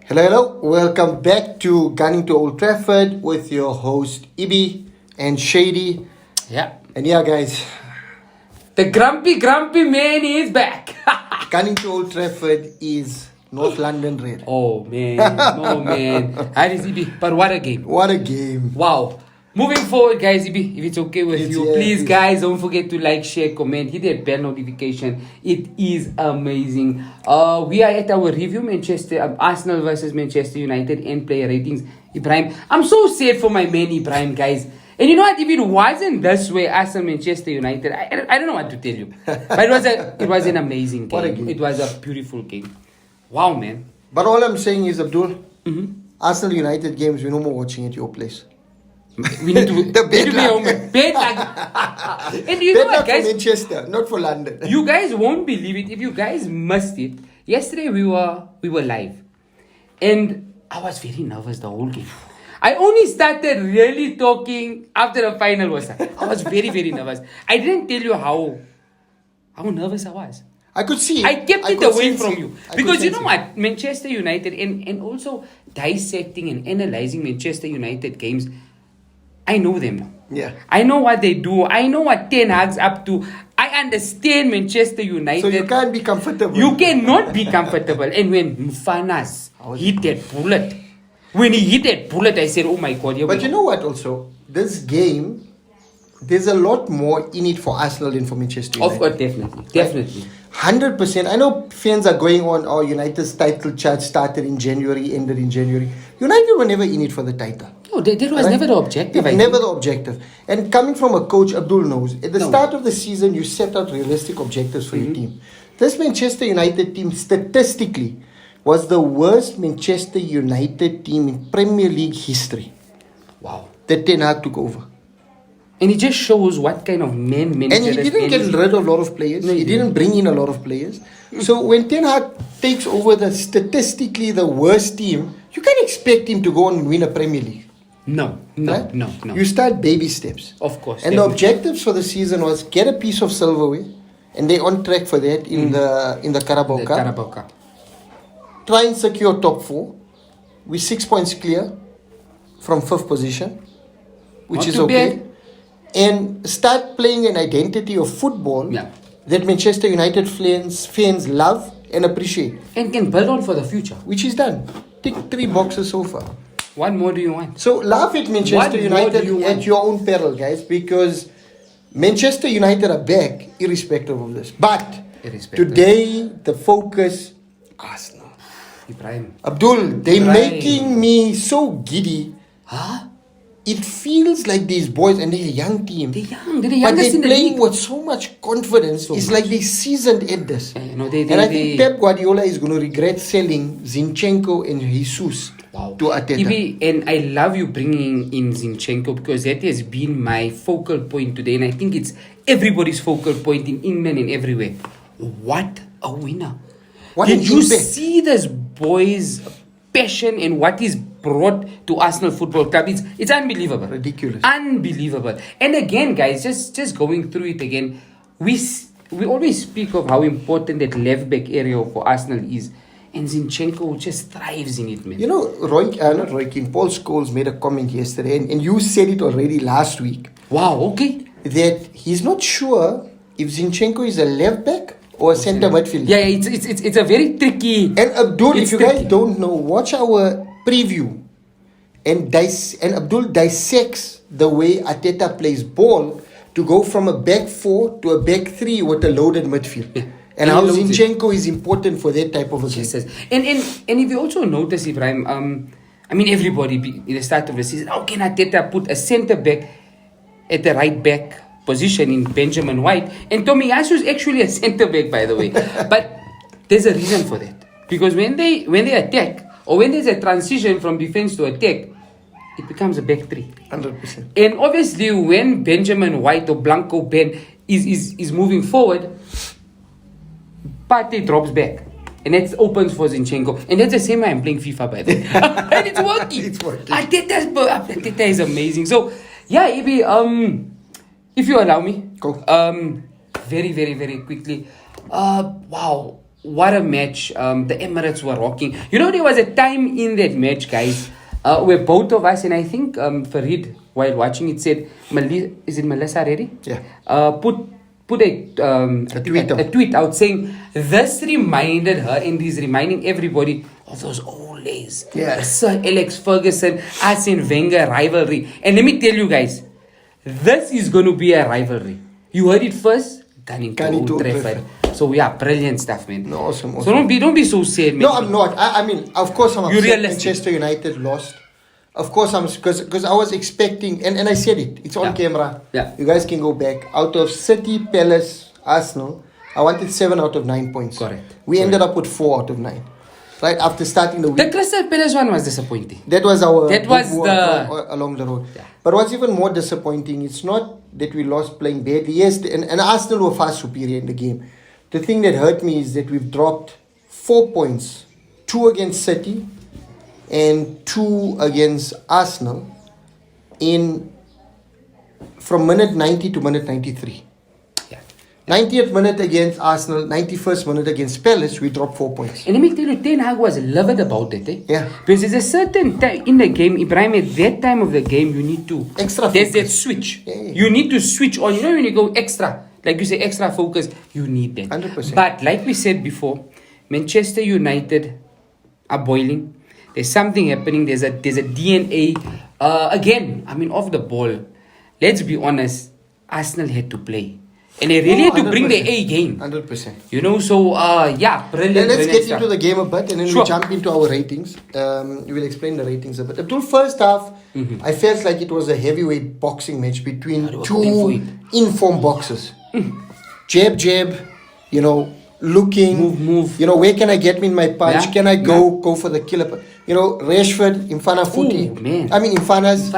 Hello, hello. Welcome back to Gunning to Old Trafford with your host Ibi and Shady. Yeah. And yeah, guys, The grumpy man is back. Gunning to Old Trafford is North London red. Oh man. How does it be? But what a game. What a game. Wow. Moving forward, guys, if it's okay with It's- you, yeah, please, please. guys, don't forget to like, share, comment, hit that bell notification. It is amazing. We are at our review Arsenal versus Manchester United and player ratings. Ibrahim, I'm so sad for my man Ibrahim, guys. And you know what? If it wasn't this way, Arsenal Manchester United, I don't know what to tell you. But it was an amazing game. What a game. It was a beautiful game. Wow, man. But all I'm saying is, Abdul, Arsenal United games, we're no more watching at your place. We need to The bad luck. bad luck. And you know Bad what, luck for guys? Manchester, not for London. You guys won't believe it if you guys missed it. Yesterday we were live, and I was very nervous the whole game. I only started really talking after the final was. I was very nervous. I didn't tell you how nervous I was. I could see it. I kept it could away sense from it. you I because could you sense know it. what, Manchester United and also dissecting and analyzing Manchester United games. I know them now. Yeah. I know what they do. I know what Ten Hag's up to. I understand Manchester United. So you can't be comfortable. You cannot be comfortable. And when Mfanas hit that bullet, I said, oh my God. But you know what also? This game, there's a lot more in it for Arsenal than for Manchester United. Of course, definitely. 100%. I know fans are going on, oh, United's title chart started in January, ended in January. United were never in it for the title. No, that was never the objective. Never the objective. And coming from a coach, Abdul knows, at the start of the season, you set out realistic objectives for your team. This Manchester United team, statistically, was the worst Manchester United team in Premier League history. Wow. That Ten Hag took over. And it just shows what kind of man manager. And he didn't get rid of a lot of players. He didn't bring in a lot of players. So when Ten Hag takes over the statistically the worst team, you can't expect him to go on and win a Premier League. No. Right? No. You start baby steps. Of course. And the objectives for the season was get a piece of silverware, and they're on track for that in the Carabao Cup. Carabao Cup. Try and secure top 4. We're 6 points clear from 5th position, which Not is too okay. bad. And start playing an identity of football that Manchester United fans love and appreciate. And can build on for the future. Which is done. Tick 3 boxes so far. What more do you want? So laugh at Manchester What more United do you at want? your own peril, guys, because Manchester United are back irrespective of this. But Irrespective. today the focus, Arsenal. Ibrahim. Abdul, they're Ibrahim. making me so giddy. Huh? It feels like these boys, and they're a young team. They're young. They're the But youngest they're in the playing league. with so much confidence. It's like they seasoned at this. You know, And I think Pep Guardiola is going to regret selling Zinchenko and Jesus to Arteta. Ibi, and I love you bringing in Zinchenko because that has been my focal point today. And I think it's everybody's focal point in England and everywhere. What a winner. What Did an you impact. see this boy's passion and what he's brought to Arsenal Football Club? It's unbelievable. Ridiculous. Unbelievable. And again, guys, just going through it again, we always speak of how important that left back area for Arsenal is. And Zinchenko just thrives in it, man. You know, Paul Scholes made a comment yesterday, and you said it already last week, Wow, okay. that he's not sure if Zinchenko is a left back or a centre midfielder. Yeah, it's a very tricky. And Abdul, It's if you guys tricky. don't know, watch our preview. And Abdul dissects the way Arteta plays ball to go from a back 4 to a back 3 with a loaded midfield. Yeah. And And how he loads it. Zinchenko is important for that type of a game. Yes. And if you also notice, Ibrahim, I mean, everybody in the start of the season, how can Arteta put a centre back at the right back position in Benjamin White? And Tomiyasu is actually a centre back, by the way. But there's a reason for that. Because when they attack, or when there's a transition from defense to attack, it becomes a back 3. 100%. And obviously, when Benjamin White or Blanco Ben is moving forward, Partey drops back. And that opens for Zinchenko. And that's the same way I'm playing FIFA, by the way. And it's working. It's working. Arteta is amazing. So, yeah, Ibi, if you allow me. Go. Very, very, very quickly. Wow. what a match. The Emirates were rocking. You know, there was a time in that match, guys, where both of us, and I think Farid, while watching it, said, is it Melissa ready? Yeah. Put a tweet out saying this reminded her, and he's reminding everybody of those old days. Yeah. The Sir Alex Ferguson, Arsene Wenger rivalry. And let me tell you guys, this is going to be a rivalry. You heard it first, Old Trafford. So we are brilliant stuff, man. No, awesome. So don't be so sad, man. No, I'm not. I mean, of course I'm upset realistic. Manchester United lost. Of course I'm, because I was expecting, and I said it, it's on camera. Yeah. You guys can go back. Out of City, Palace, Arsenal, I wanted 7 out of 9 points. Correct. We ended up with 4 out of 9. Right after starting the week. The Crystal Palace one was disappointing. That was our along the road. Yeah. But what's even more disappointing, it's not that we lost playing badly. Yes, and Arsenal were far superior in the game. The thing that hurt me is that we've dropped 4 points. 2 against City and 2 against Arsenal from minute 90 to minute 93. 90th minute against Arsenal, 91st minute against Palace, we dropped 4 points. And let me tell you, Ten Hag was livid about it. Yeah. Because there's a certain time in the game, Ibrahim, at that time of the game, you need to... Extra There's focus. that switch. Yeah. You need to switch on. You know when you go extra, like you say, extra focus, you need that. 100%. But like we said before, Manchester United are boiling. There's something happening. There's a DNA. Again, I mean, off the ball. Let's be honest, Arsenal had to play. And they really had to bring their A game. 100%. You know, so, yeah, brilliant. Let's get stuff. into the game a bit and then Sure. we jump into our ratings. We will explain the ratings a bit. Abdul, first half, I felt like it was a heavyweight boxing match between they were going for two informed boxers. Jab, you know, looking. Move. You know, where can I get me in my punch? Yeah. Can I go for the killer? You know, Rashford, Infana Footy. Man. I mean, Infana's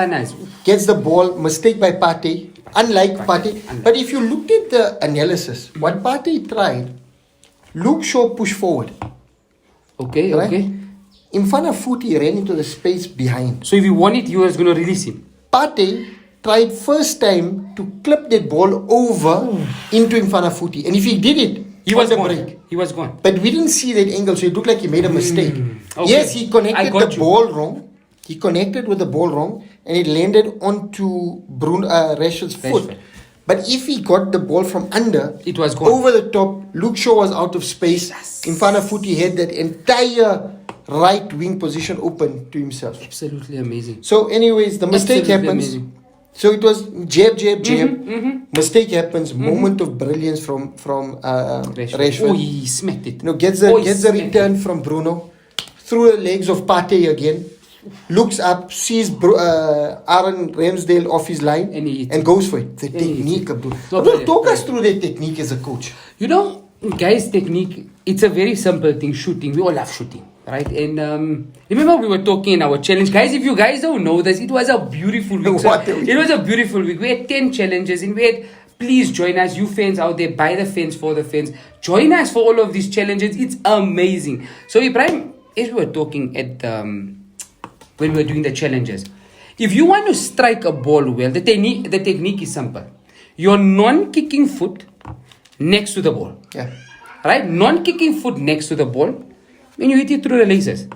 gets the ball, mistake by Partey. Unlike Partey. But if you looked at the analysis, what Partey tried, Luke Shaw pushed forward. Okay, Right? okay. Infana Footy ran into the space behind. So if he won it, he was going to release him. Partey tried first time to clip that ball over into Infana Footy. And if he did it, He was the gone. break. He was gone. But we didn't see that angle, so it looked like he made a mistake. Okay. Yes, he I connected got the you. ball wrong. He connected with the ball wrong, and it landed onto Rashford's foot. Rashford. But if he got the ball from under, It was gone. over the top. Luke Shaw was out of space. Infana Footy had that entire right wing position open to himself. Absolutely amazing. So, anyways, the mistake Absolutely happens. amazing. So it was jab. Mistake happens. Moment of brilliance from Rashford. Oh, he smacked it. You know, gets Oh, the he smacked return from Bruno through the legs of Partey again. Looks up, sees Aaron Ramsdale off his line And he hits and it. goes for it. The And he hits technique, it. Abdul. So Abdul, brilliant, talk us through that technique as a coach. You know, guys, technique, it's a very simple thing, shooting. We all love shooting, right? And remember we were talking in our challenge. Guys, if you guys don't know this, it was a beautiful week. What a week. It was a beautiful week. We had 10 challenges and we had, please join us, you fans out there, by the fans, for the fans. Join us for all of these challenges. It's amazing. So Ibrahim, as we were talking at when we were doing the challenges, if you want to strike a ball well, the technique is simple. Your non-kicking foot next to the ball. Yeah. Right? Non-kicking foot next to the ball, when you hit it through the laces.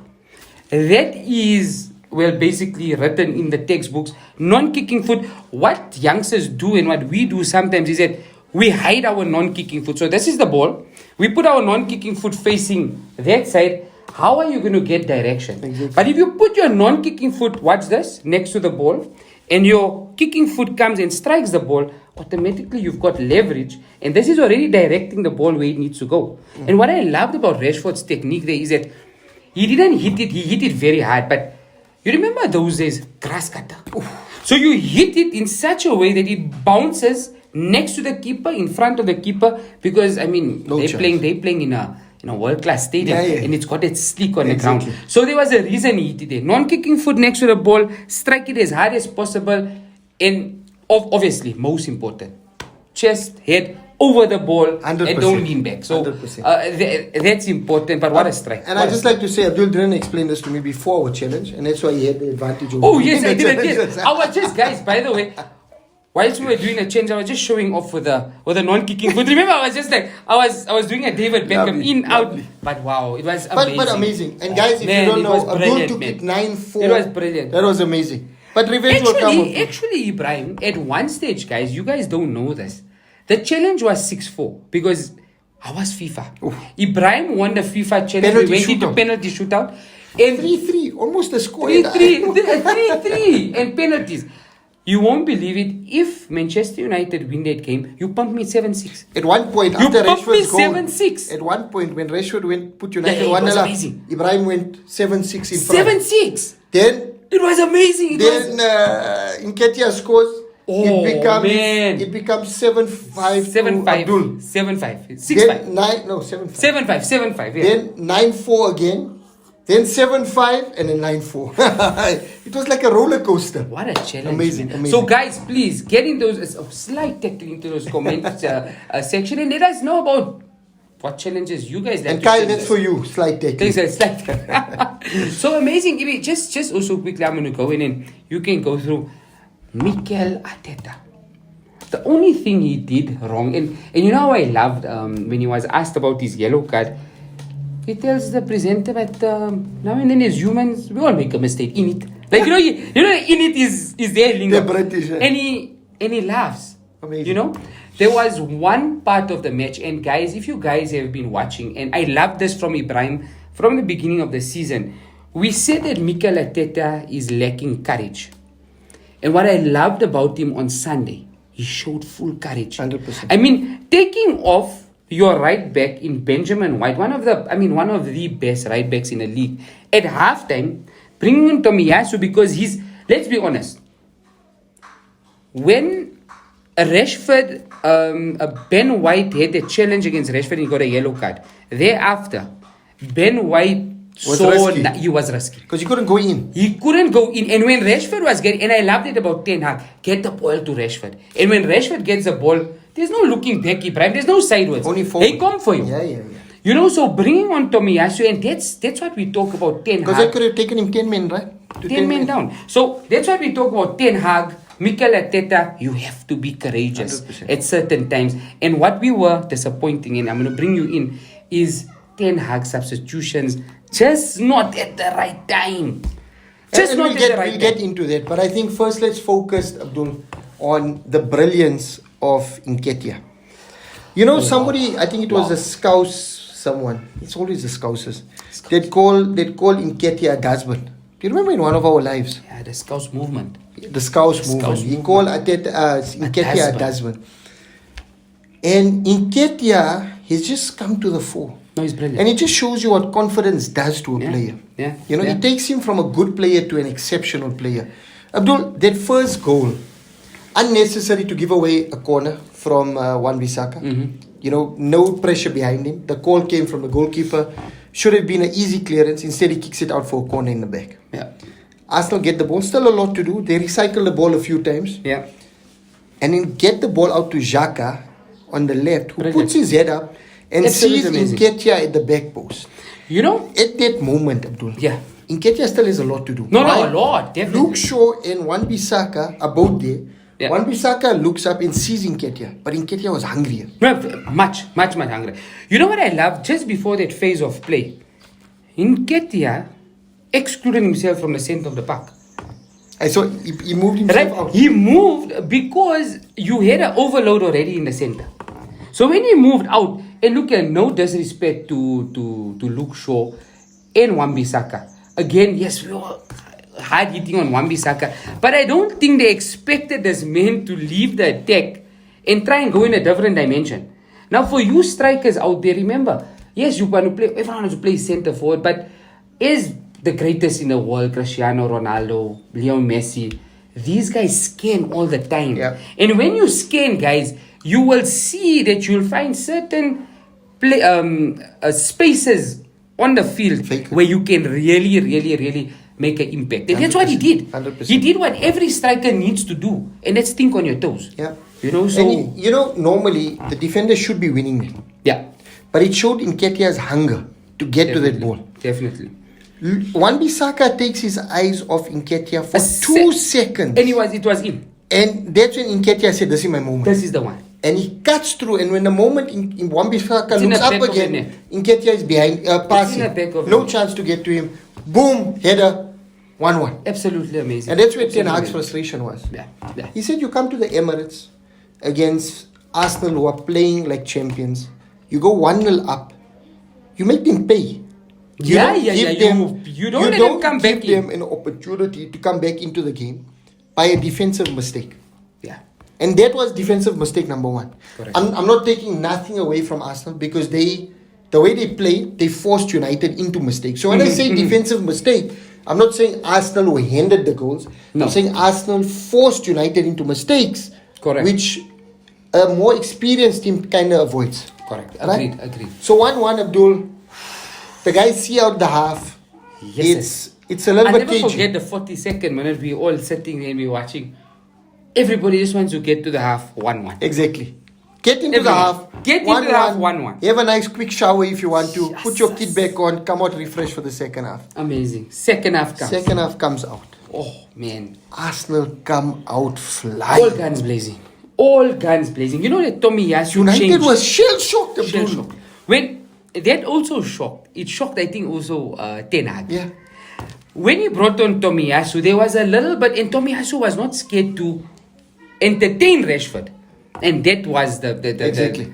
That is, well, basically written in the textbooks. Non-kicking foot, what youngsters do and what we do sometimes is that we hide our non-kicking foot. So this is the ball. We put our non-kicking foot facing that side. How are you going to get direction? Exactly. But if you put your non-kicking foot, watch this, next to the ball, and your kicking foot comes and strikes the ball, automatically you've got leverage, and this is already directing the ball where it needs to go. And what I loved about Rashford's technique there is that he didn't hit it, he hit it very hard, but you remember those days, grass cutter. So you hit it in such a way that it bounces next to the keeper, in front of the keeper, because I mean No they're chance. playing in a world-class stadium, Yeah. and it's got that sleek on Exactly. the ground. So there was a reason he hit it there. Non-kicking foot next to the ball, strike it as hard as possible, and obviously, most important, chest, head, over the ball, 100%. and don't lean back. So 100%. that's important, but what a strike. And What I a just strike. like to say, Abdul didn't explain this to me before our challenge, and that's why he had the advantage over Oh, me. yes, I did. I was just, guys, by the way, whilst we were doing a change, I was just showing off with a non-kicking foot. Remember, I was just like, I was doing a David Beckham Lovely, out. But wow, it was amazing. But amazing. And guys, if Man, you don't it know, was Abdul brilliant, took man. it 9-4. It was brilliant. That was amazing. But revenge will come. Actually, Ibrahim, at one stage, guys, you guys don't know this. The challenge was 6-4 because I was FIFA. Oof. Ibrahim won the FIFA challenge. Penalty We went into shootout. penalty shootout. And 3-3, almost a score. 3-3 and penalties. You won't believe it. If Manchester United win that game, you pumped me 7-6. At one point, You after pumped me Rashford's goal, 7-6. at one point when Rashford put United Yeah, it 1-0 was up, amazing. Ibrahim went 7-6 in front. 7-6. Then It was amazing. Nketiah scores. Oh, man. It becomes 7-5 to 7-5. Abdul. 7-5. Then 6-5. 7-5. 7-5. Yeah. Then 9-4 again. Then 7-5 and then 9-4. It was like a roller coaster. What a challenge. Amazing, man. amazing. So, guys, please get in those slight tackling into those comments section and let us know about what challenges you guys like. And to Kyle, challenge that's us. for you. Slide tackling. Thanks, it's like so amazing. Ibi, just also quickly, I'm going to go in and you can go through Mikel Arteta. The only thing he did wrong, and you know how I loved when he was asked about his yellow card, he tells the presenter that now and then as humans, we all make a mistake in it. Like, you know, in it is their lingo. The British, yeah. And he laughs. Amazing. You know? There was one part of the match, and guys, if you guys have been watching, and I love this from Ibrahim from the beginning of the season, we said that Mikel Arteta is lacking courage. And what I loved about him on Sunday, he showed full courage. 100%. I mean, taking off your right back in Benjamin White, one of the best right backs in the league, at halftime, bringing in Tomiyasu because let's be honest, when Rashford, Ben White had a challenge against Rashford and he got a yellow card. Thereafter, Ben White he was risky. Because he couldn't go in. He couldn't go in. And when Rashford was getting, and I loved it about Ten Hag, get the ball to Rashford. And when Rashford gets the ball, there's no looking back, Ibrahim. There's no sideways. Only forward. They come for you. Yeah. You know, so bringing on Tomiyasu, and that's what we talk about Ten Hag. Because I could have taken him 10 men, right? 10 men down. So that's what we talk about Ten Hag, Mikel Arteta. You have to be courageous 100%. at certain times. And what we were disappointing in, I'm going to bring you in, is Ten Hag substitutions just not at the right time. Just not at the right we'll time. get into that. But I think first let's focus, Abdul, on the brilliance of Nketiah. You know, somebody, I think it was a Scouse someone. It's always the Scouses. They'd call Nketiah a husband. Do you remember in one of our lives? Yeah, the Scouse movement. The Scouse movement. He called Nketiah a husband. And Nketiah, he's just come to the fore. No, he's brilliant. And it just shows you what confidence does to a player. Yeah. You know, it takes him from a good player to an exceptional player. Abdul, that first goal, unnecessary to give away a corner from Wan-Bissaka. Mm-hmm. You know, no pressure behind him. The call came from the goalkeeper. Should have been an easy clearance. Instead, he kicks it out for a corner in the back. Yeah. Arsenal get the ball. Still a lot to do. They recycle the ball a few times. Yeah. And then get the ball out to Xhaka on the left, who Brilliant. puts his head up and Absolutely sees amazing. Nketiah at the back post. You know? At that moment, Abdul, Yeah. Nketiah still has a lot to do. No, Why? a lot, definitely. Luke Shaw and Wan-Bissaka are both there. Yeah. Wan-Bissaka looks up and sees Nketiah, but Nketiah was hungrier. No, much hungry. You know what I love? Just before that phase of play, Nketiah excluded himself from the center of the park. I saw he moved himself Right? out. He moved because you had an overload already in the center. So when he moved out, and look at no disrespect to Luke Shaw and Wan-Bissaka. Again, yes, we were hard hitting on Wan-Bissaka, but I don't think they expected this man to leave the attack and try and go in a different dimension. Now, for you strikers out there, remember, yes, you want to play. Everyone wants to play center forward, but is the greatest in the world, Cristiano Ronaldo, Leo Messi, these guys scan all the time. Yeah. And when you scan, guys, you will see that you'll find certain spaces on the field where you can really make an impact. And that's what he did. 100%. He did what every striker needs to do, and that's think on your toes. Yeah. You know, so And you know, normally the defender should be winning it. yeah, But it showed Nketiah's hunger to get to that ball. Definitely. Wan-Bissaka takes his eyes off Nketiah for A 2 seconds. And it was in. And that's when Nketiah said, this is my moment. This is the one. And he cuts through, and when the moment in Wan-Bissaka It's in looks the up back of the again, net. Nketiah is behind, passing. in the back of the No net. chance to get to him. Boom, header, 1-1. Absolutely amazing. And that's where Ten Absolutely Hag's amazing. frustration was. Yeah. He said, you come to the Emirates against Arsenal, who are playing like champions. You go 1-0 up. You make them pay. You Yeah. don't let them come back give them an opportunity to come back into the game by a defensive mistake. Yeah. And that was defensive mistake number one. Correct. I'm not taking nothing away from Arsenal because the way they played, they forced United into mistakes. So when I say defensive mistake, I'm not saying Arsenal were handed the goals. No. I'm saying Arsenal forced United into mistakes. Correct. Which a more experienced team kind of avoids. Correct. Right? Agreed. So 1-1 Abdul, the guys see out the half. Yes. It's a little I'll bit never cagey. forget the 42nd minute. We all sitting and we watching. Everybody just wants to get to the half 1-1. Exactly. Get into the Everyone. half. Get into the half, 1-1. Have a nice quick shower if you want to. Yes, Put your yes. kid back on. Come out refreshed for the second half. Amazing. Second half comes. Second half comes out. Oh, man. Arsenal come out flying. All guns blazing. All guns blazing. You know that Tommy Yasu United changed. was shell-shocked. Shell Abdul. shocked. When that also shocked. It shocked, I think, also Ten Hag. Yeah. When he brought on Tomiyasu, there was a little bit, and Tomiyasu was not scared to entertain Rashford, and that was the Exactly.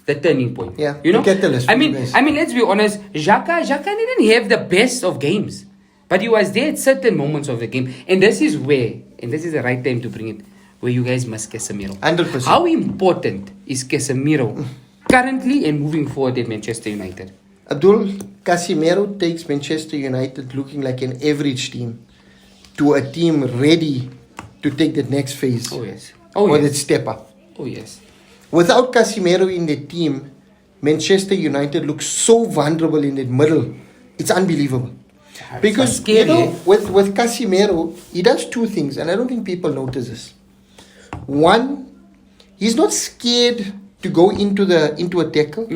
the turning point. Yeah, you know. the catalyst for I you mean, guys. let's be honest. Xhaka didn't have the best of games, but he was there at certain moments of the game, and this is the right time to bring it, where you guys must Casemiro. 100%. How important is Casemiro currently and moving forward at Manchester United? Abdul, Casemiro takes Manchester United looking like an average team to a team ready to take that next phase. Oh yes. Or that step up. Oh yes. Without Casemiro in the team, Manchester United looks so vulnerable in the middle. It's unbelievable. Because, scary, you know, eh? with Casemiro, he does two things, and I don't think people notice this. One, he's not scared to go into a tackle,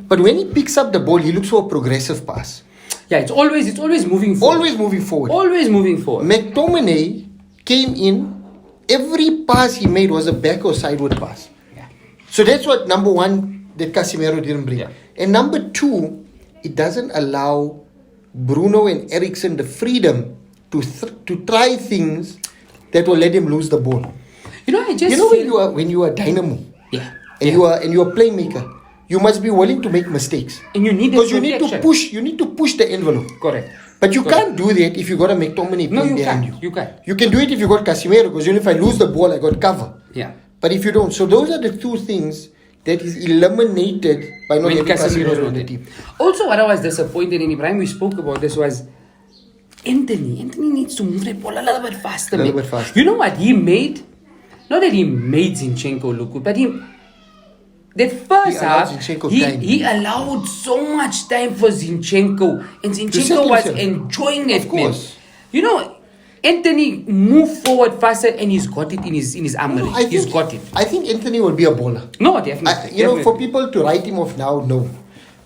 but when he picks up the ball, he looks for a progressive pass. Yeah, it's always moving forward. Always moving forward. Always moving forward. McTominay came in, every pass he made was a back or sideward pass. Yeah. So that's what number one that Casemiro didn't bring. Yeah. And number two, it doesn't allow Bruno and Eriksen the freedom to try things that will let him lose the ball. You know, I just When you are dynamo, yeah. and you are a playmaker, you must be willing to make mistakes. And you need Because you need to push the envelope. Correct. But you Correct. can't do that if you got a McTominay No, playing you behind can't. You can't. You can do it if you got Casemiro, because if I lose the ball, I got cover. Yeah. But if you don't, so those are the two things that is eliminated by not When having Casemiro's Casemiro on on the the team. Also, what I was disappointed in, Ibrahim, we spoke about this, was Anthony. Anthony needs to move that ball a little bit faster. A little man. bit faster. You know what he made? Not that he made Zinchenko look good, but that first allowed half, Zinchenko time. he allowed so much time for Zinchenko, and set Zinchenko was himself. enjoying it. Of course. Man. You know, Anthony moved forward faster, and he's got it in his armory. He's got it. I think Anthony will be a bowler. No, definitely. For people to write him off now, no.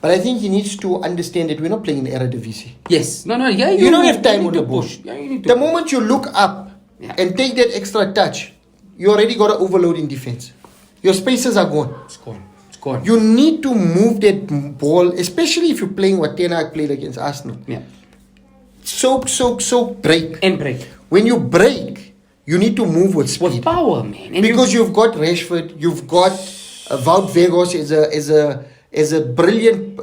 But I think he needs to understand that we're not playing in Eredivisie. Yes. No. Yeah. You don't have time you on need the to ball. push. Yeah, you need to The push. moment you look up Yeah. and take that extra touch, you already got an overload in defense. Your spaces are gone. It's gone. It's gone. You need to move that ball, especially if you're playing what Ten Hag played against Arsenal. Yeah. Soak, break. And break. When you break, you need to move with With speed. power, man. And Because you've got Rashford, you've got Wout Weghorst as a brilliant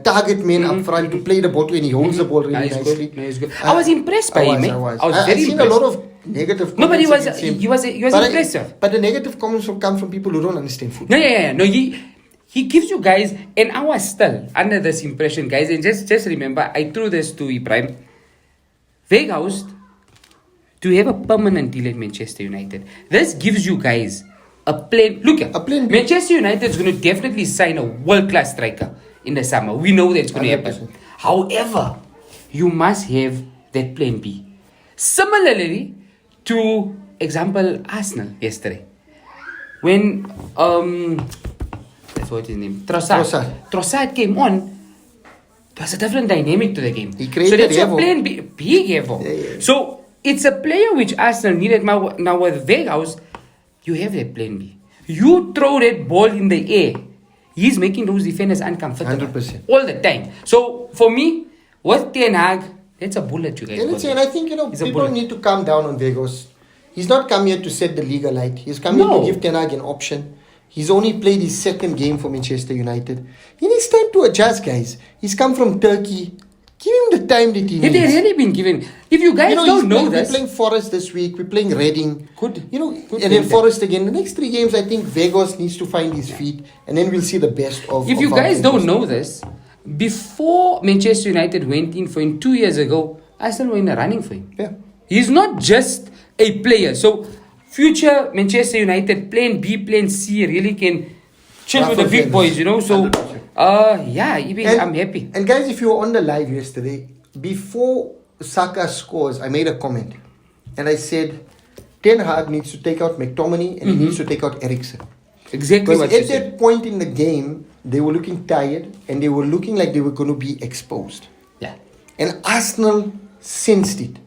target man up front to play the ball to, and he holds the ball really he's nicely. good. No, he's good. I was impressed by him, man. I was I've very seen impressed. a lot of negative comments. No, but he was against him. he was But impressive. But the negative comments come from people who don't understand football. No, yeah. No, he gives you guys, and I was still under this impression, guys. And just remember, I threw this to Ibrahim. Weghorst to have a permanent deal at Manchester United. This gives you guys a plan. Look at A plan B. Manchester United is going to definitely sign a world-class striker in the summer. We know that's going to happen. 100%. However, you must have that plan B. Similarly to example Arsenal yesterday, when I forgot his name, Trossard came on. There was a different dynamic to the game. He created so that's your havoc. plan B. Big havoc. Yeah. So it's a player which Arsenal needed now with Weghorst. you have that plan B. You throw that ball in the air, he's making those defenders uncomfortable. 100%. All the time. So, for me, with Ten Hag, that's a bullet, you guys. And I think, It's a people bullet. need to calm down on Vegas. He's not come here to set the league alight. He's come here No. to give Ten Hag an option. He's only played his second game for Manchester United. He needs time to adjust, guys. He's come from Turkey. Give him the time that he Have needs. they really been given? If you guys don't know this, we're playing Forest this week. We're playing Reading. Good. And then Forest again. The next 3 games, I think Vegas needs to find his feet, and then we'll see the best of. if you of guys our don't Vegas. know this, before Manchester United went in for him 2 years ago, Arsenal were in the running for him. Yeah. He's not just a player. So, future Manchester United, plan B, plan C, really can chill with the big boys, So, 100%. I'm happy. And guys, if you were on the live yesterday, before Saka scores, I made a comment. And I said, Ten Hag needs to take out McTominay and he needs to take out Eriksen. Exactly Because what you at said. that point in the game, they were looking tired and they were looking like they were going to be exposed. Yeah. And Arsenal sensed it.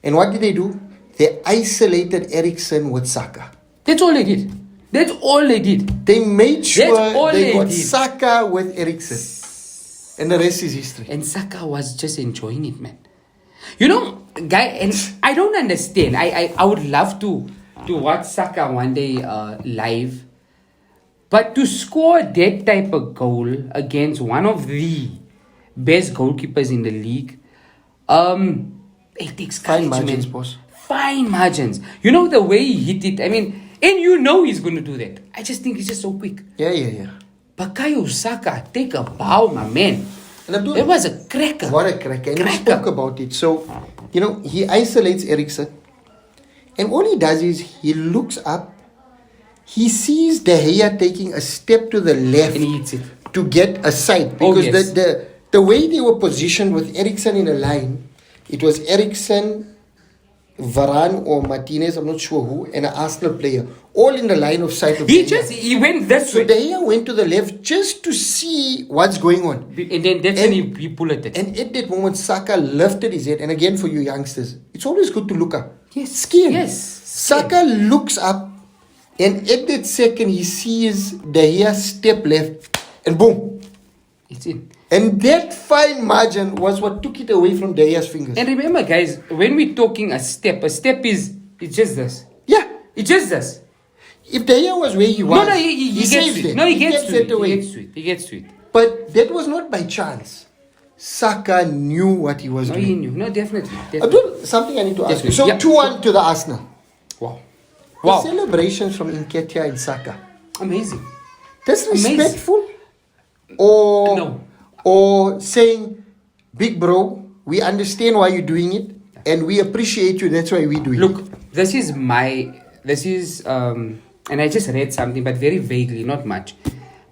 And what did they do? They isolated Eriksen with Saka. That's all they did. That's all they did. They made sure all they they got did. Saka with Eriksen. And the rest is history. And Saka was just enjoying it, man. Guy, and I don't understand. I would love to watch Saka one day live. But to score that type of goal against one of the best goalkeepers in the league, it takes Fine courage, margins, man. boss. Fine margins. The way he hit it. I mean, and he's going to do that. I just think he's just so quick. Yeah. Bukayo Saka, take a bow, my man. And Abdul, It was a cracker. what a cracker. And we Cracker. spoke about it. So, he isolates Eriksen. And all he does is he looks up. He sees De Gea taking a step to the left And he hits it. to get a side. Oh, Because yes. the way they were positioned with Eriksen in a line, it was Eriksen, Varane or Martinez, I'm not sure who, and an Arsenal player, all in the line of sight of De Gea. He went that So way. De Gea went to the left just to see what's going on. And then that's when he bulleted it. And at that moment, Saka lifted his head. And again, for you youngsters, it's always good to look up. Yes. Skin. Yes. Saka looks up, and at that second, he sees De Gea step left, and boom. It's in. And that fine margin was what took it away from De Gea's fingers. And remember, guys, when we're talking a step is it's just this. Yeah. It's just this. If De Gea was where he was, He gets saved to it. it. No, he gets to it. away. He gets to it. But that was not by chance. Saka knew what he was No, doing. he knew. No, definitely. Abdul, something I need to ask you. So, Definitely. Yeah. 2-1 to the Arsenal. Wow. The Wow. celebrations from Nketiah and Saka. Amazing. Disrespectful? Or, No. or saying, big bro, we understand why you're doing it and we appreciate you, that's why we do it. Look, this is and I just read something, but very vaguely, not much.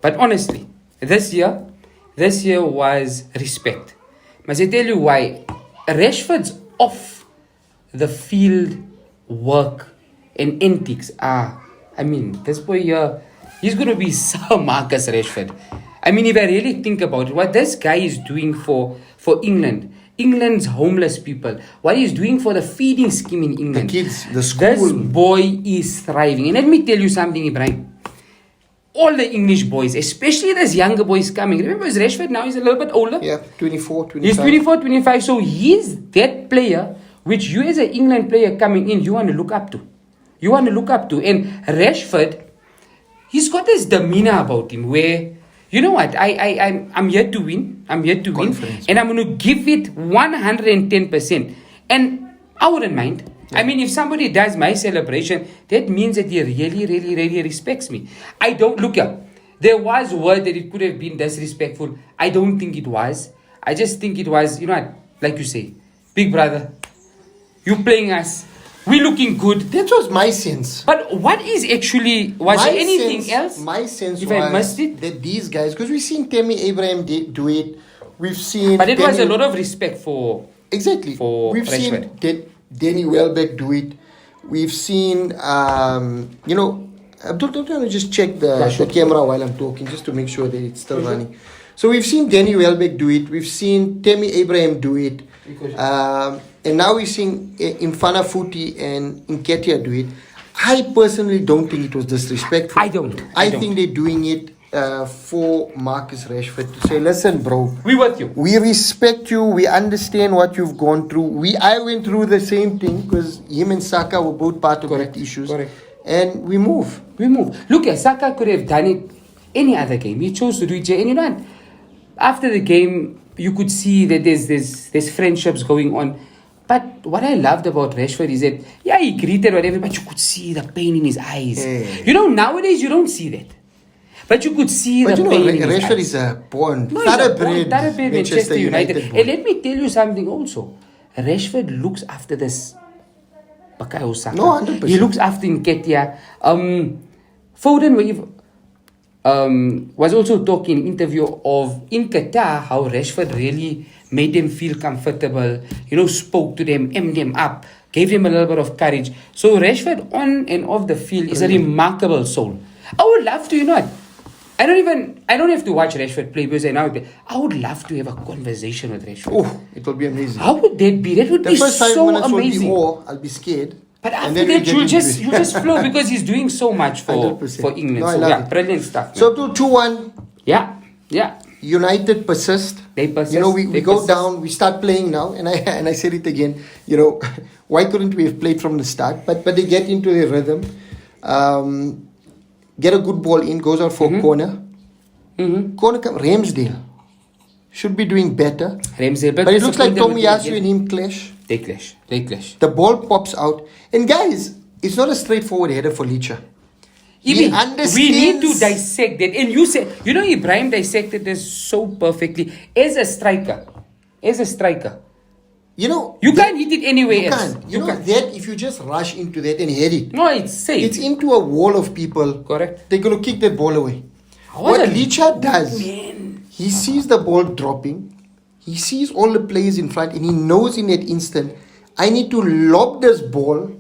But honestly, this year was respect. Must I tell you why? Rashford's off the field work and antics this boy here, he's going to be some Marcus Rashford. I mean, if I really think about it, what this guy is doing for England's homeless people, what he's doing for the feeding scheme in England. The kids, the This school. boy is thriving. And let me tell you something, Ibrahim. All the English boys, especially this younger boys coming. Remember, it's Rashford now, he's a little bit older. Yeah, 24, 25. He's 24, 25. So he's that player which you as an England player coming in, you want to look up to. And Rashford, he's got this demeanor about him where, you know what, I'm here to win. Confidence. And I'm going to give it 110%. And I wouldn't mind. I mean, if somebody does my celebration, that means that he really, really, really respects me. I don't, look here, there was word that it could have been disrespectful. I don't think it was. I just think it was, like you say, big brother, you playing us, we looking good. That was my sense. But what is actually, was My there anything sense- else? My sense If was I missed it? that these guys, because we've seen Tammy Abraham do it, we've seen... But it was a Danny- lot of respect for... Exactly. for We've Rashford. seen Danny Welbeck do it. We've seen, Abdul, don't you want to just check the camera while I'm talking, just to make sure that it's still running. So we've seen Danny Welbeck do it. We've seen Tammy Abraham do it. And now we're seeing Infana Futi and Nketiah do it. I personally don't think it was disrespectful. I don't. I think they're doing it for Marcus Rashford to say, listen, bro, We with you. we respect you. We understand what you've gone through. I went through the same thing because him and Saka were both part of that issues. Correct. And we move. We move. Look, Saka could have done it any other game. He chose to do it. And you know what? After the game, you could see that there's friendships going on. But what I loved about Rashford is that, yeah, he greeted whatever, but you could see the pain in his eyes. Yeah. You know, nowadays you don't see that. But you could see the pain in his eyes. Rashford is a born, thoroughbred Manchester United. boy. And let me tell you something also. Rashford looks after this Bukayo Saka. No, 100%. He looks after Nketiah. Foden was also talking in interview of in Qatar how Rashford really made them feel comfortable, you know, spoke to them, emmed them up, gave them a little bit of courage. So Rashford on and off the field is a remarkable soul. I would love to, you know what? I don't have to watch Rashford play because I would love to have a conversation with Rashford. Oh, it will be amazing. How would that be? That would The be first 5 so minutes amazing. will be I'll be scared. But And after then we that, get you into just it. flow because he's doing so much for 100%. England. No, I So love yeah, it. brilliant stuff. Man. So to 2-1, yeah. United persist. They persist. You know, we They go persist. down, we start playing now, and I said it again. You know, why couldn't we have played from the start? But they get into their rhythm, get a good ball in, goes out for a corner. Corner Ramsdale should be doing better. Ramsdale, But it looks like Tomiyasu yeah. and him clash. They clash. The ball pops out, and guys, it's not a straightforward header for Licha. He Even, understands. we need to dissect that. And you said, you know, Ibrahim dissected this so perfectly. As a striker, You know, you can't hit it anywhere you else. can't. You know that if you just rush into that and head it, No, it's safe. it's into a wall of people. Correct. They're going to kick that ball away. What What a- Licha does, Man. he sees the ball dropping, he sees all the players in front, and he knows in that instant, I need to lob this ball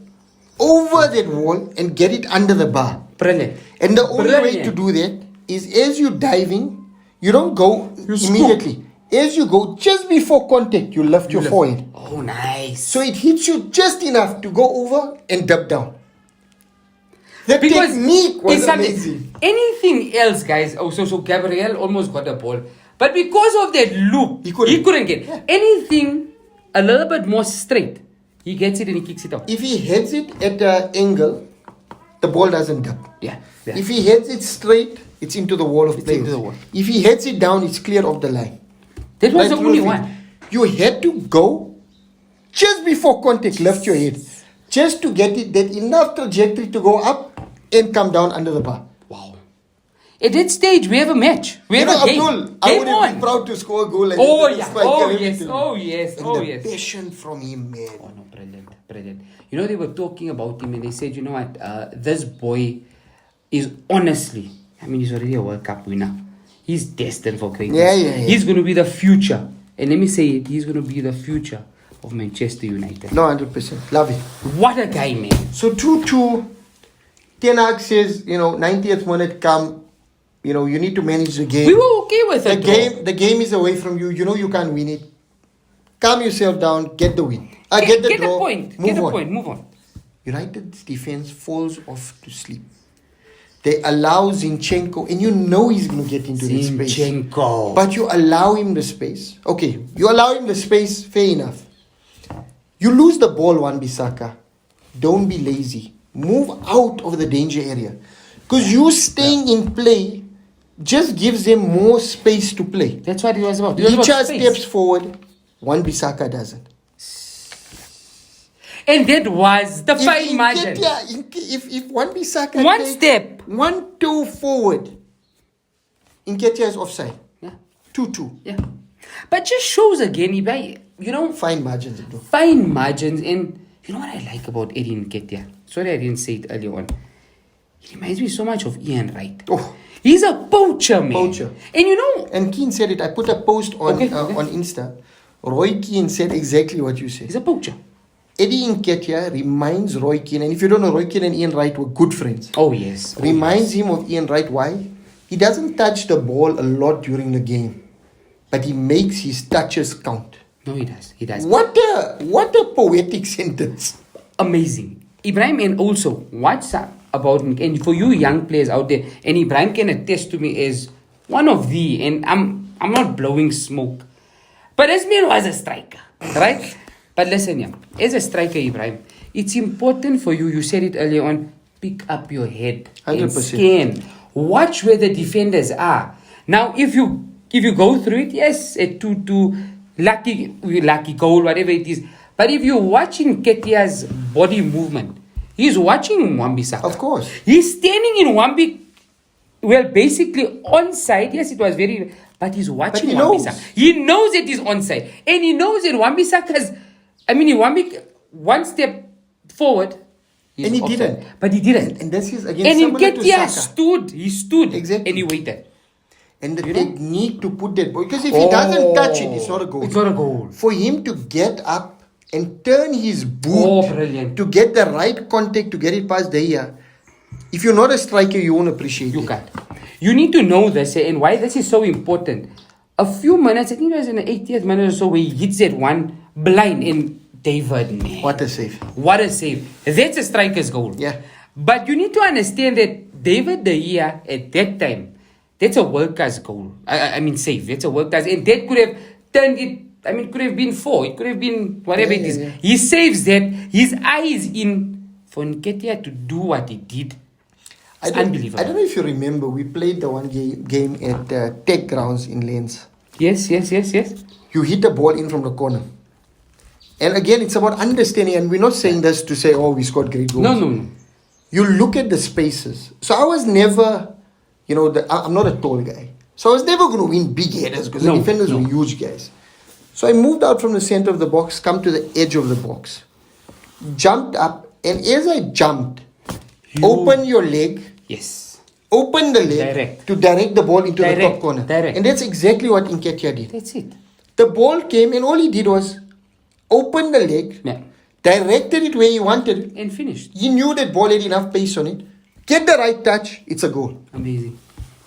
over that wall and get it under the bar. Brilliant. And the only way Brilliant. to do that is as you're diving, you don't go You scoop. immediately. As you go, just before contact, you lift your forehead. Oh, nice. So it hits you just enough to go over and dip down. The Because technique was it's something- amazing. Anything else, guys? Oh, so Gabriel almost got the ball, but because of that loop, He couldn't. get anything a little bit more straight. He gets it and he kicks it out. If he heads it at an angle, the ball doesn't dip. Yeah. If he heads it straight, it's into the wall of It's players. into the wall. If he heads it down, it's clear of the line. That was Right the through only the one. field. You had to go just before contact, lift your head, just to get it that enough trajectory to go up and come down under the bar. Wow. At that stage, we have a match. We You have know, a game. Abdul, I Game would have on. been proud to score a goal. And Oh hit the yeah. striker Oh and yes. everything. Oh yes. And Oh the yes. passion from him, man. Oh no, brilliant. You know, they were talking about him and they said, you know what, this boy is honestly, I mean, he's already a World Cup winner. He's destined for greatness. Yeah. He's going to be the future. And let me say it, he's going to be the future of Manchester United. No, 100%. Love it. What a guy, man. So 2-2. Ten Hag says, 90th minute come, you need to manage the game. We were okay with it. The game is away from you. You know you can't win it. Calm yourself down. Get the win. Get the the draw. point. Move Get the on. point. Move on. United's defense falls off to sleep. They allow Zinchenko, and you know he's going to get into that space. Zinchenko. But you allow him the space. Okay, you allow him the space, fair enough. You lose the ball, Wan-Bissaka. Don't be lazy. Move out of the danger area. Because you staying in play just gives them more space to play. That's what it was about. It was about Licha space. steps forward, Wan-Bissaka doesn't. And that was the fine margin. If Wan-Bissaka One takes step. 1 2 forward, Nketiah is offside. Yeah. 2-2. Yeah. But just shows again, Fine margins. Bro. fine margins. And you know what I like about Eddie Nketiah? Sorry I didn't say it earlier on. He reminds me so much of Ian Wright. Oh. He's a poacher, man. Poacher. And you know, And Keane said it. I put a post on Okay. on Insta. Roy Keane said exactly what you said. he's a poacher. Eddie Nketiah reminds Roy Keane, and if you don't know, Roy Keane and Ian Wright were good friends. Oh, yes. Reminds him of Ian Wright. Why? He doesn't touch the ball a lot during the game, but he makes his touches count. No, he does. He does. What a poetic sentence. Amazing. Ibrahim, and also what's about him, and for you young players out there, and Ibrahim can attest to me as one of the, and I'm not blowing smoke, but this man was a striker, right? But listen, yeah, as a striker, Ibrahim, it's important for you. You said it earlier on. Pick up your head 100%. and scan. Watch where the defenders are. Now, if you go through it, yes, a 2-2, lucky goal, whatever it is. But if you're watching Ketia's body movement, he's watching Wan-Bissaka. Of course. He's standing in Wambi, well, basically onside. Yes, it was very, but he's watching he Wan-Bissaka. knows. He knows it is onside. And he knows that Wan-Bissaka's, Wambi, one step forward. he's And he offside. didn't. But he didn't. And this is again And in similar to Ketia Saka. he stood, Exactly. and he waited. And the You know? technique to put that ball, because if he doesn't touch it, it's not a goal. It's not a goal. For him to get up and turn his boot Oh, brilliant. to get the right contact to get it past the ear. If you're not a striker, you won't appreciate You it. can't. You need to know this, and why this is so important. A few minutes, I think it was in the 80th minute or so, where he hits that one blind in David, man. What a save. What a save. That's a striker's goal. Yeah. But you need to understand that David De Gea at that time, that's a world class goal. I mean, save. That's a world class. And that could have turned it, could have been 4. It could have been whatever it is. Yeah. He saves that. His eye is in for Nketiah to do what he did. It's unbelievable. I don't know if you remember, we played the one game at Tech Grounds in Lens. Yes. You hit the ball in from the corner. And again, it's about understanding, and we're not saying this to say, oh, we scored great goals. No. You look at the spaces. So I was never, I'm not a tall guy. So I was never going to win big headers because the defenders were huge guys. So I moved out from the center of the box, come to the edge of the box, jumped up, and as I jumped, open your leg, Yes. open the leg to direct the ball into the top corner. Direct. And that's exactly what Nketiah did. That's it. The ball came and all he did was open the leg, Yeah. directed it where he wanted it. And finished. He knew that ball had enough pace on it. Get the right touch, it's a goal. Amazing.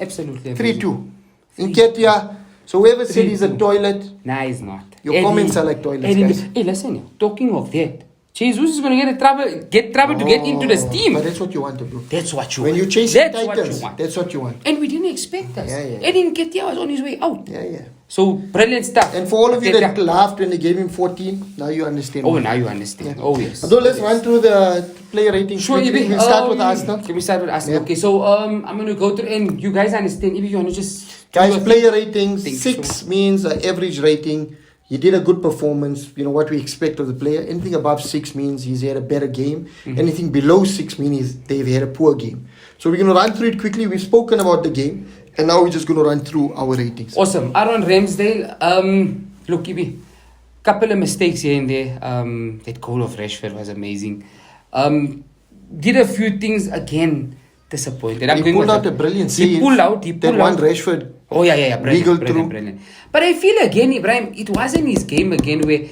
Absolutely amazing. 3-2. Nketiah, so whoever said he's a 3-2. toilet, Nah, he's not. Your comments are like toilets, guys. Hey, listen, talking of that, Jesus is going to get trouble to get into the steam. But that's what you want to do. That's what you When want. you chase That's titles, what you want. that's what you want. And we didn't expect that. Yeah. And Nketiah was on his way out. Yeah. So, brilliant stuff. And for all of you Arteta. that laughed when they gave him 14, now you understand. Oh, why. now you understand. Oh, yes. Although let's run through the player ratings. Sure, quickly. Ibi. We'll start with Arsenal. Can we start with Arsenal? Yeah. Okay, so I'm going to go through, and you guys understand. If you want to just... Guys, player ratings, Think 6 means an average rating. He did a good performance, what we expect of the player. Anything above 6 means he's had a better game. Anything below 6 means they've had a poor game. So we're going to run through it quickly. We've spoken about the game, and now we're just going to run through our ratings. Awesome. Aaron Ramsdale, look, Ibi, couple of mistakes here and there. That goal of Rashford was amazing. Did a few things again, disappointed. He pulled out a brilliant save. He pulled out. That one Rashford. Oh, yeah. Brilliant. Brilliant. But I feel again, Ibrahim, it wasn't his game again where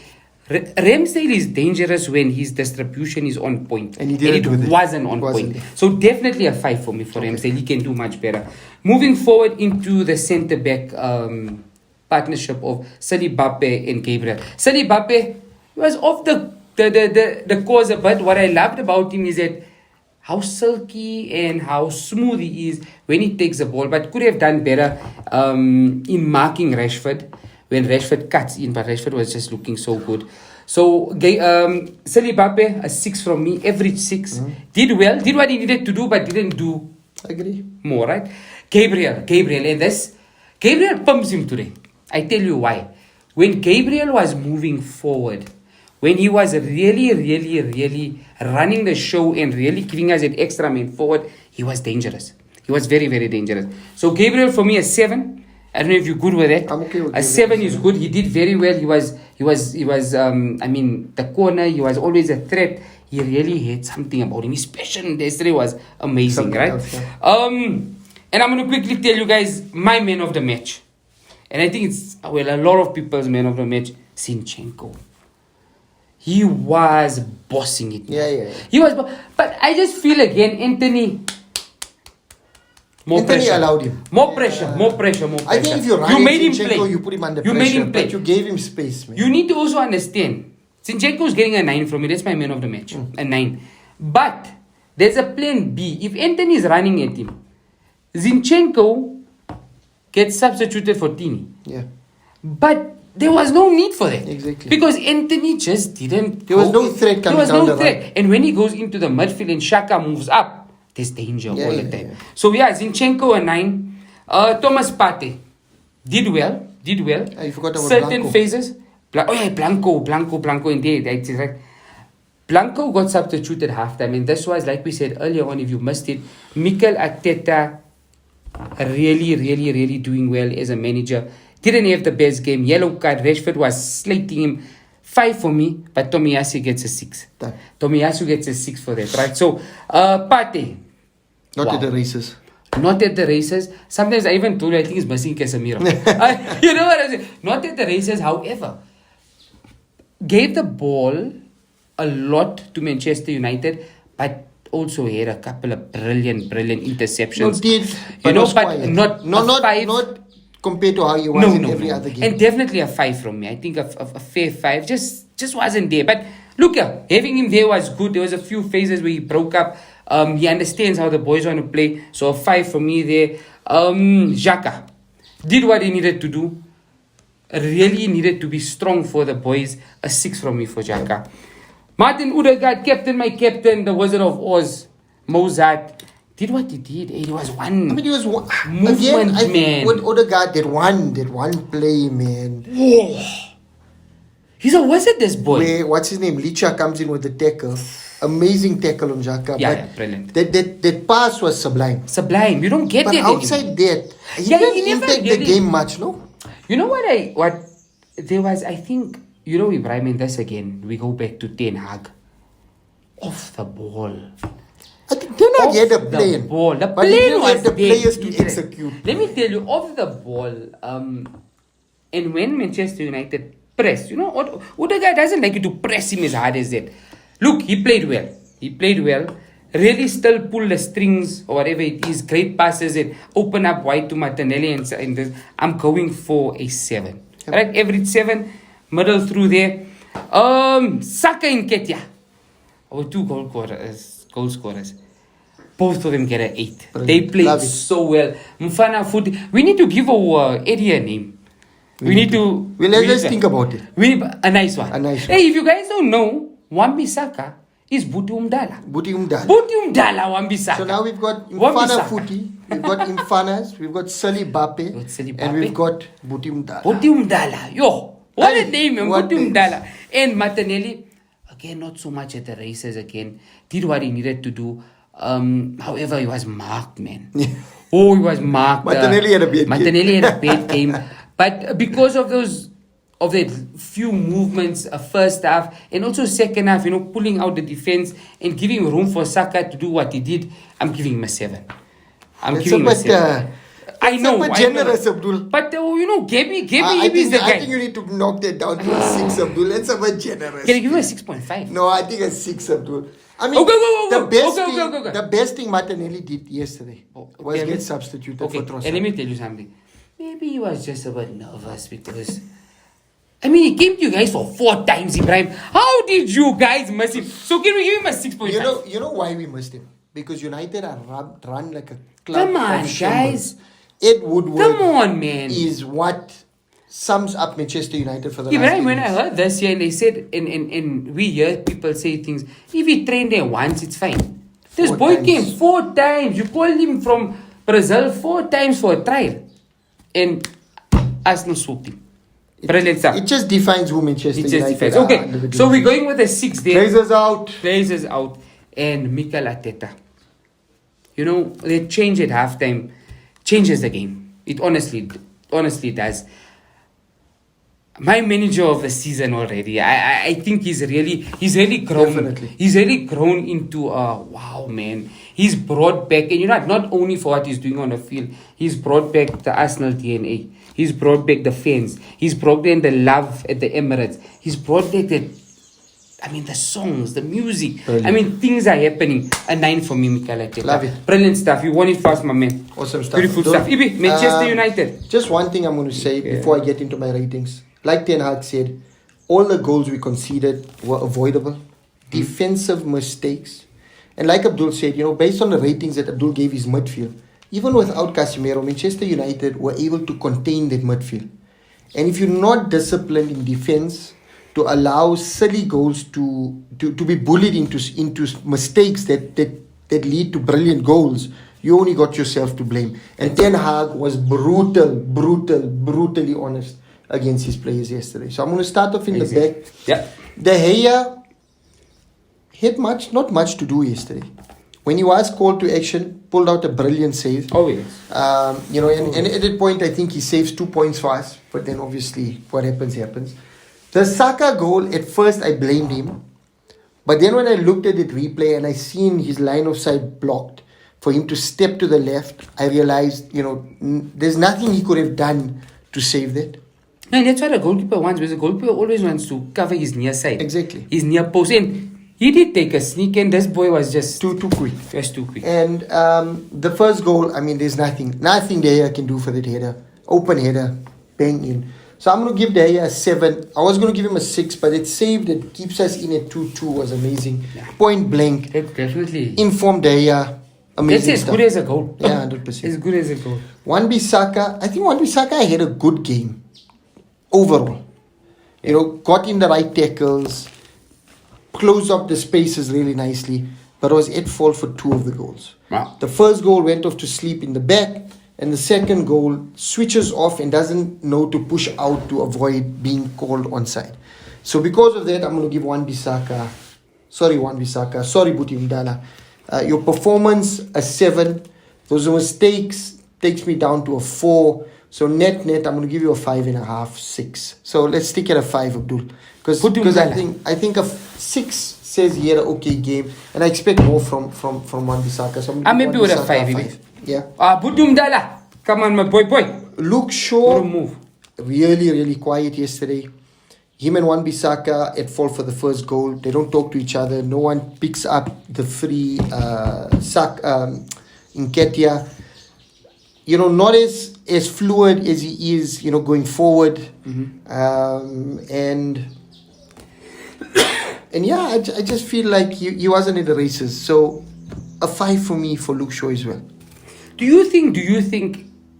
Ramsdale is dangerous when his distribution is on point. And he didn't do that. It wasn't on point. So definitely a 5 for me for Ramsdale. He can do much better. Moving forward into the centre-back partnership of Salibape and Gabriel. Salibape was off the course a bit. What I loved about him is that how silky and how smooth he is when he takes the ball, but could have done better in marking Rashford when Rashford cuts in, but Rashford was just looking so good. So Salibape, a 6 from me, average 6. Did well, did what he needed to do, but didn't do Agree. more, right? Gabriel, and this, Gabriel pumps him today. I tell you why. When Gabriel was moving forward, when he was really running the show and really giving us an extra man forward, he was dangerous. He was very, very dangerous. So Gabriel for me a 7. I don't know if you're good with that. I'm okay with a 7 is good. He did very well. He was the corner, he was always a threat. He really had something about him. His passion yesterday was amazing, Something right? else, yeah. And I'm going to quickly tell you guys my man of the match. And I think it's, a lot of people's man of the match, Zinchenko. He was bossing it. Yeah. He was, but I just feel again, Anthony allowed him. More pressure. I think if you run made him Zinchenko, play. you put him under You pressure, made him play. but you gave him space, man. You need to also understand, Zinchenko is getting a 9 from me. That's my man of the match. A 9. But there's a plan B. If Anthony is running at him, Zinchenko gets substituted for Tini. Yeah. But there was no need for that. Exactly. Because Anthony just didn't. There was no threat coming down the There was no threat. right. And when he goes into the midfield and Shaka moves up, there's danger all the time. Yeah. So Zinchenko a 9. Thomas Partey did well. You forgot about Certain Blanco. phases. Blanco indeed. That's right. Blanco got substituted halftime, and this was, like we said earlier on, if you missed it, Mikel Arteta really doing well as a manager. Didn't have the best game. Yellow card. Rashford was slating him. 5 for me, but Tomiyasu gets a 6. Done. Tomiyasu gets a 6 for that, right? So, Partey. Not Wow. at the races. Not at the races. Sometimes I even told you I think he's missing Casemiro. You know what I'm saying? Not at the races, however. Gave the ball a lot to Manchester United, but also had a couple of brilliant interceptions. No, did, but you know, was but quiet. not 5. Not compared to how he was in every other game. And definitely a 5 from me. I think a fair 5. Just wasn't there. But look, having him there was good. There was a few phases where he broke up. He understands how the boys want to play. So a 5 for me there. Xhaka did what he needed to do. Really needed to be strong for the boys. A 6 from me for Xhaka. Martin Odegaard, my captain, the Wizard of Oz, Mozart, did what he did. He was one. I mean, he was one. Movement, Again, I man. think with Odegaard did one play, man. Whoa. He's a wizard, this boy. Where, what's his name? Licha comes in with the tackle. Amazing tackle on Xhaka. Yeah, brilliant. That pass was sublime. Sublime. You don't get But that anymore. outside that, he Yeah, didn't he never impact the really- game much, no? You know what there was, I think, you know, Ibrahim, and this again, we go back to Ten Hag. Off the ball. I think Ten Hag had a Off plan. the ball. The but he plan didn't was have the there. players He to didn't. execute. Let me tell you, off the ball, and when Manchester United press, you know, Odegaard doesn't like you to press him as hard as that. Look, he played well. Really still pull the strings or whatever it is. Great passes and open up wide to Martinelli and this. I'm going for a 7. Yep. Right, average 7, middle through there. Saka and Ketia. Our 2 goal scorers. Both of them get an 8. Brilliant. They played Love it. so well. Mfana Foot. We need to give Eddie a name. We need to. Well, let's think about it. We need a nice one. A nice one. Hey, if you guys don't know, Wan-Bissaka is Buti Umdala. Buti Umdala. Buti Umdala, Wan-Bissaka. So now we've got Wan-Bissaka. Mfana Footy, we've got Infanas, we've got Sali Bape, Got Sali and Bape. we've got Buti Umdala. Buti Umdala. Yo, what a Hey, name, man. what Buti names? Umdala. And Martinelli, again, not so much at the races again. Did what he needed to do. However, he was marked, man. Oh, he was marked. Martinelli had a bad game. Martinelli had a bad game. But because of the few movements, first half and also second half, you know, pulling out the defense and giving room for Saka to do what he did, I'm giving him a 7. I'm That's giving him a a bit, 7. I know. That's a bit generous, Abdul. But you know, Gaby I is the guy. think you need to knock that down to a 6, Abdul. That's a bit generous. Can I give him a 6.5? No, I think a 6, Abdul. I mean, Okay. the best thing Martinelli did yesterday was Okay. get substituted Okay, for Trossard. and let me tell you something. Maybe he was just a bit nervous because, I mean, he came to you guys for 4 times, Ibrahim. How did you guys miss him? So can we give him a 6.5? You know why we missed him? Because United are run like a club. Come on, of shambles. guys. Ed Woodward Come on, man. is what sums up Manchester United for the Ibrahim, last when I years. heard this here and they said, and we hear people say things, if he trained there once, it's fine. This 4 boy times. came 4 times. You called him from Brazil 4 times for a trial. And Arsenal swooped him. Brilliant stuff. It just defines who Manchester It just United defends. are. Okay, under the so game. we're going with a 6 there. Glazers out. Glazers out. And Mikel Arteta. You know, the change at halftime changes the game. It honestly does. My manager of the season already. I think he's really grown. Definitely. He's really grown into wow, man. He's brought back, and you know, not only for what he's doing on the field, he's brought back the Arsenal DNA. He's brought back the fans. He's brought in the love at the Emirates. He's brought back the songs, the music. Brilliant. I mean, things are happening. A 9 for me, Mikel Arteta. Love it. Brilliant stuff. You won it fast, my man. Awesome stuff. Beautiful Don't- stuff. Ibi, Manchester United. Just one thing I'm going to say before I get into my ratings. Like Ten Hag said, all the goals we conceded were avoidable. Defensive mistakes. And like Abdul said, based on the ratings that Abdul gave his midfield, even without Casemiro, Manchester United were able to contain that midfield. And if you're not disciplined in defense, to allow silly goals to be bullied into mistakes that lead to brilliant goals, you only got yourself to blame. And Ten Hag was brutally honest against his players yesterday. So I'm going to start off in the back. Yeah. De Gea had not much to do yesterday. When he was called to action, pulled out a brilliant save. Oh, yes. And at that point, I think he saves 2 points for us. But then obviously, what happens. The Saka goal, at first I blamed him. But then when I looked at the replay and I seen his line of sight blocked for him to step to the left, I realized, there's nothing he could have done to save that. No, and that's what a goalkeeper wants, because a goalkeeper always wants to cover his near side. Exactly. His near post. And he did take a sneak, and this boy was just too quick. Just too quick. And the first goal, there's nothing De Gea can do for that header. Open header, bang in. So I'm going to give De Gea a 7. I was going to give him a 6, but it saved it, keeps us in at 2-2 was amazing. Yeah. Point blank. Definitely. Informed De Gea. Amazing. That's as good as a goal. Yeah, 100%. As good as a goal. Wan-Bissaka, I think Wan-Bissaka had a good game overall. Yeah. Got in the right tackles, closed up the spaces really nicely, but was at fault for 2 of the goals. Wow. The first goal went off to sleep in the back, and the second goal switches off and doesn't know to push out to avoid being called onside. So because of that, I'm going to give Wan-Bissaka, sorry Buti Mdala, your performance a 7. Those mistakes takes me down to a 4. So net, I'm going to give you a 5.5, 6. So let's stick at a 5, Abdul. Because I think a 6 says he had an okay game, and I expect more from Wan-Bissaka. So I'm maybe with a 5. Yeah. Budumdala. Come on, my boy. Luke Shaw, move. really quiet yesterday. Him and Wan-Bissaka at fault for the first goal. They don't talk to each other. No one picks up the free Nketiah. Not as fluid as he is, going forward. Mm-hmm. And yeah, I just feel like he wasn't in the races. So a 5 for me for Luke Shaw as well. Do you think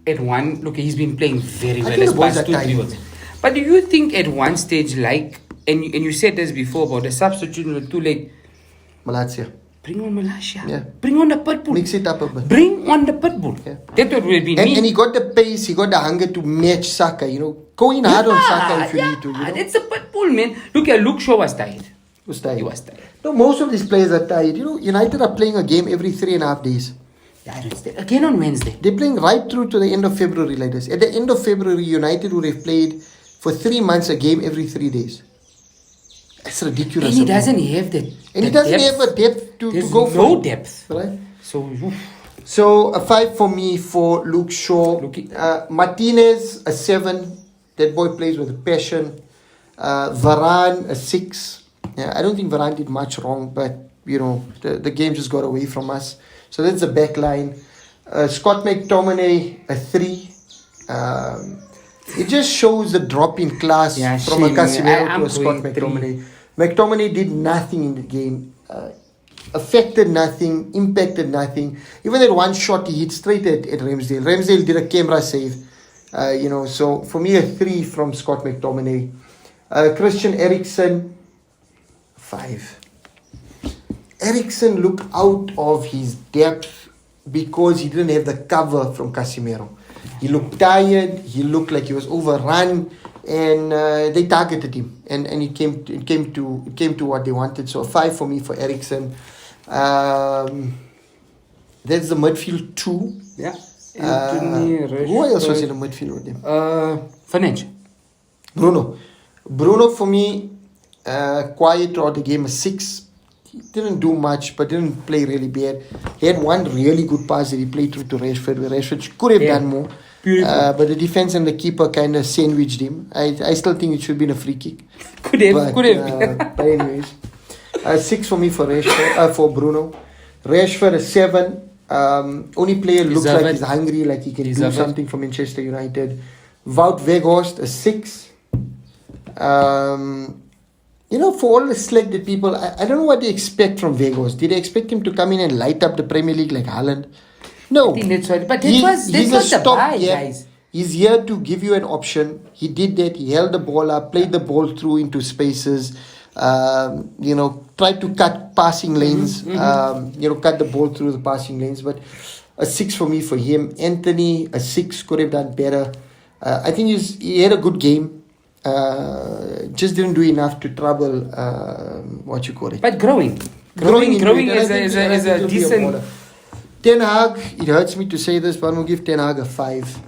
at one, look, he's been playing very well as past 2-3 weeks. But do you think at one stage, and you said this before about the substitution was too late? Malaysia. Bring on Malaysia. Yeah. Bring on the Pitbull. Mix it up a bit. Bring on the Pitbull. Yeah. That's what will be me. And he got the pace, he got the hunger to match Saka, Go in hard on Saka if you need to, That's a Pitbull, man. Look at Luke Shaw was tired. He was tired. No, most of these players are tired. United are playing a game every 3.5 days. Yeah, again on Wednesday. They're playing right through to the end of February like this. At the end of February, United would have played for 3 months a game every 3 days. That's ridiculous. And he doesn't have that. And he doesn't have a depth to go for. No depth. Right? So a 5 for me for Luke Shaw. Martinez, a 7. That boy plays with passion. Varane, a 6. Yeah, I don't think Varane did much wrong, but the game just got away from us. So that's the back line. Scott McTominay, a 3. It just shows the drop in class from a Casemiro to a Scott McTominay. McTominay did nothing in the game. Affected nothing, impacted nothing. Even that one shot he hit straight at Ramsdale. Ramsdale did a camera save. So for me, a 3 from Scott McTominay. Christian Eriksen, 5. Eriksen looked out of his depth because he didn't have the cover from Casemiro. He looked tired. He looked like he was overrun, and they targeted him, and it came to what they wanted. So a 5 for me for Eriksen. That's the midfield 2. Yeah. Who else was in the midfield with them? Fernandes. Bruno for me, quiet throughout the game, a 6. He didn't do much, but didn't play really bad. He had one really good pass that he played through to Rashford, where Rashford could have done more. But the defense and the keeper kind of sandwiched him. I still think it should have been a free kick. Could have. But anyways, 6 for me for Rashford, for Bruno. Rashford, a 7. Only player looks like he's hungry, like he can do something for Manchester United. Wout Weghorst, a 6. For all the selected people, I don't know what they expect from Vegas. Did they expect him to come in and light up the Premier League like Haaland? No. I think that's right. But that's not the buy, guys. He's here to give you an option. He did that. He held the ball up, played the ball through into spaces, tried to cut passing lanes, cut the ball through the passing lanes. But a 6 for me for him. Anthony, a 6, could have done better. I think he had a good game. Just didn't do enough to trouble, But growing is a decent... Ten Hag, it hurts me to say this, but I'm going to give Ten Hag a 5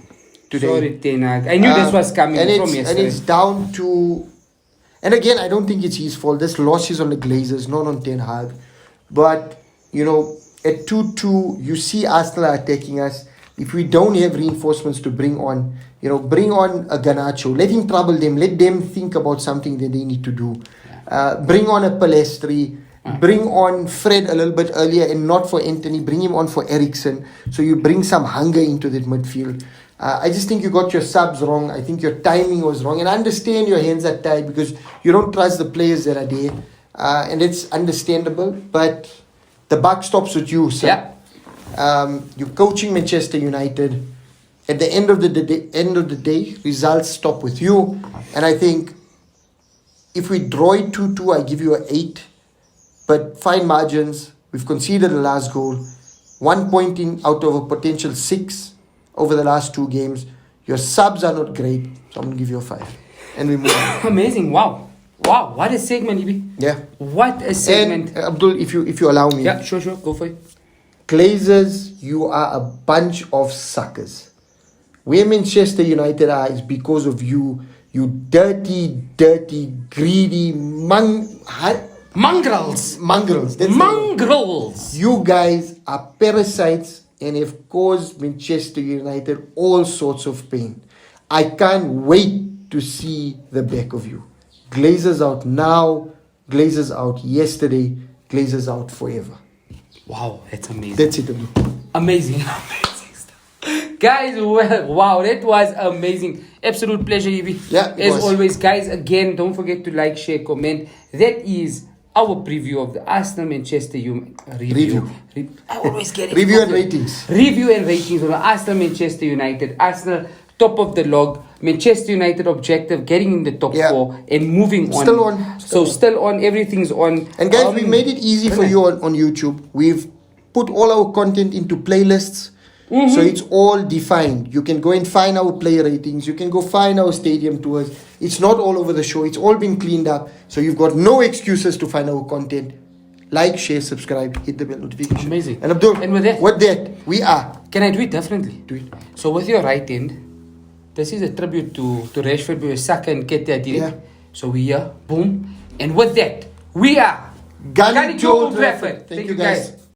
today. Sorry, Ten Hag. I knew this was coming from yesterday. And it's down to... And again, I don't think it's his fault. This loss is on the Glazers, not on Ten Hag. But, at 2-2, you see Arsenal attacking us. If we don't have reinforcements to bring on a Garnacho, let him trouble them, let them think about something that they need to do. Bring on a Palestri, bring on Fred a little bit earlier and not for Anthony, bring him on for Eriksen. So you bring some hunger into that midfield. I just think you got your subs wrong. I think your timing was wrong. And I understand your hands are tied because you don't trust the players that are there. And it's understandable. But the buck stops with you, sir. Yeah. You're coaching Manchester United. At the end of the day, results stop with you. And I think if we draw it 2-2, I give you an 8. But fine margins. We've conceded the last goal. 1 point out of a potential 6 over the last 2 games. Your subs are not great. So I'm going to give you a 5. And we move on. Amazing. Wow. What a segment, Ibi. Yeah. What a segment. And Abdul, if you allow me. Yeah, sure. Go for it. Glazers, you are a bunch of suckers. Where Manchester United are is because of you. You dirty, greedy mongrels. That's Mongrels. You guys are parasites and have caused Manchester United all sorts of pain. I can't wait to see the back of you. Glazers out now, Glazers out yesterday, Glazers out forever. Wow, that's amazing. That's it, Abdul. Amazing stuff. Guys, wow, that was amazing. Absolute pleasure, Ibi. Yeah, as always, guys, again, don't forget to like, share, comment. That is our preview of the Arsenal Manchester review. I always get it. Review and ratings. Review and ratings of the Arsenal Manchester United. Arsenal, top of the log. Manchester United objective, getting in the top 4 and moving on. Still on. Everything's on. And guys, we made it easy for you on YouTube. We've put all our content into playlists. So it's all defined. You can go and find our player ratings. You can go find our stadium tours. It's not all over the show. It's all been cleaned up. So you've got no excuses to find our content. Like, share, subscribe, hit the bell notification. Amazing. And Abdul, and with that, we are. Can I do it differently? Do it. So with your right hand, this is a tribute to Rashford, we were Saka and Ketia did it. So we are, boom. And with that, we are Gunning to Old Trafford. Thank you guys.